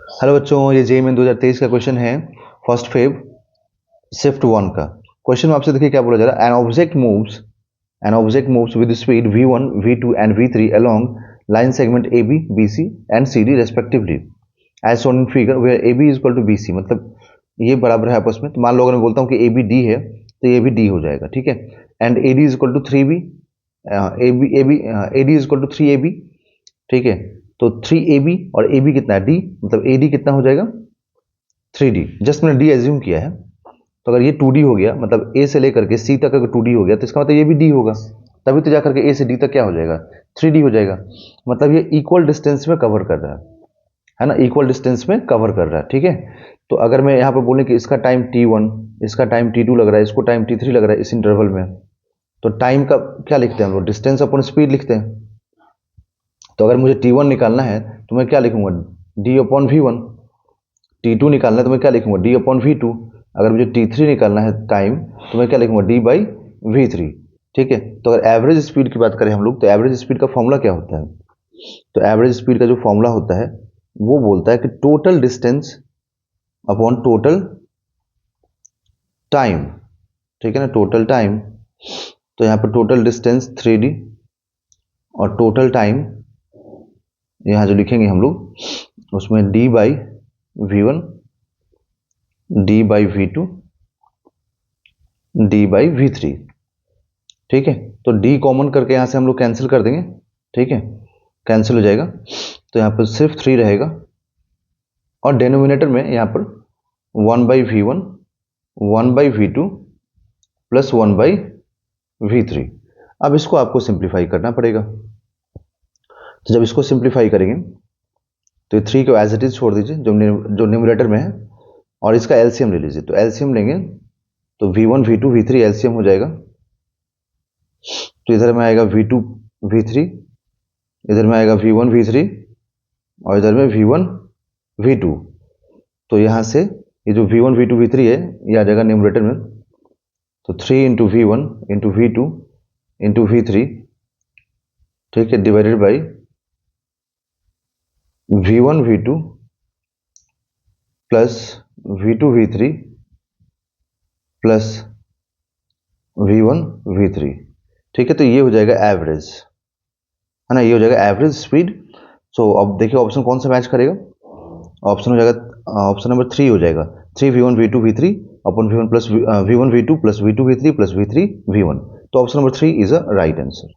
Hello बच्चों, ये JEE 2023 का क्वेश्चन है फर्स्ट फेब शिफ्ट वन का। क्वेश्चन में आपसे देखिए क्या बोला जा रहा है। An object moves with speed v1 v2 and v3 along line segment ab bc and cd respectively as shown in figure where ab is equal to bc। मतलब ये बराबर है आपस में। तो मान लो अगर मैं बोलता हूँ कि ab d है तो ये भी d हो जाएगा, ठीक है। And ad is equal to 3b, ad is equal to 3ab, ठीक है। तो 3ab और ab कितना है d, मतलब ad कितना हो जाएगा 3d। जस्ट मैंने d एज्यूम किया है। तो अगर ये 2d हो गया, मतलब a से लेकर के c तक अगर 2d हो गया तो इसका मतलब ये भी d होगा। तभी तो जाकर के a से d तक क्या हो जाएगा 3d हो जाएगा। मतलब ये इक्वल डिस्टेंस में कवर कर रहा है ना, इक्वल डिस्टेंस में कवर कर रहा है, ठीक है। तो अगर मैं यहाँ पर बोलूँ कि इसका टाइम t1, इसका टाइम t2 लग रहा है, इसको टाइम t3 लग रहा है इस इंटरवल में, तो टाइम का क्या लिखते हैं हम लोग, डिस्टेंस अपॉन स्पीड लिखते हैं। तो अगर मुझे t1 निकालना है तो मैं क्या लिखूंगा d अपॉन v1, t2 निकालना है तो मैं क्या लिखूंगा d अपॉन v2, अगर मुझे t3 निकालना है टाइम तो मैं क्या लिखूंगा d बाई v3, ठीक है। तो अगर एवरेज स्पीड की बात करें हम लोग, तो एवरेज स्पीड का फॉर्मूला क्या होता है। तो एवरेज स्पीड का जो फॉर्मूला होता है वो बोलता है कि total distance upon total time, ठीक है ना, टोटल टाइम। तो यहाँ पर टोटल डिस्टेंस 3d और टोटल टाइम यहाँ जो लिखेंगे हम लोग उसमें d by v1, d by v2, d by v3, ठीक है। तो d कॉमन करके यहाँ से हम लोग कैंसिल कर देंगे, ठीक है, कैंसिल हो जाएगा। तो यहाँ पर सिर्फ 3 रहेगा और डेनोमिनेटर में यहाँ पर 1 by v1, 1 by v2 plus 1 by v3। अब इसको आपको सिंप्लीफाई करना पड़ेगा। तो जब इसको सिंप्लीफाई करेंगे तो 3 को एज इट इज छोड़ दीजिए जो न्यूमरेटर में है, और इसका एलसीएम ले लीजिए। तो एलसीएम लेंगे तो v1 v2 v3 एलसीएम हो जाएगा। तो इधर में आएगा v2 v3, इधर में आएगा v1 v3 और इधर में v1 v2। तो यहाँ से ये जो v1 v2 v3 है ये आ जाएगा न्यूमरेटर में। तो 3 into v1 into v2 into v3, ठीक है, divided by v1 v2 plus v2 v3 plus v1 v3, ठीक है। तो ये हो जाएगा एवरेज, है ना, ये हो जाएगा एवरेज स्पीड। सो अब देखिए ऑप्शन कौन सा मैच करेगा। ऑप्शन हो जाएगा ऑप्शन नंबर 3 हो जाएगा 3 v1 v2 v3 upon v1 plus v1 v2 plus v2 v3 plus v3 v1। तो option number 3 is a right answer.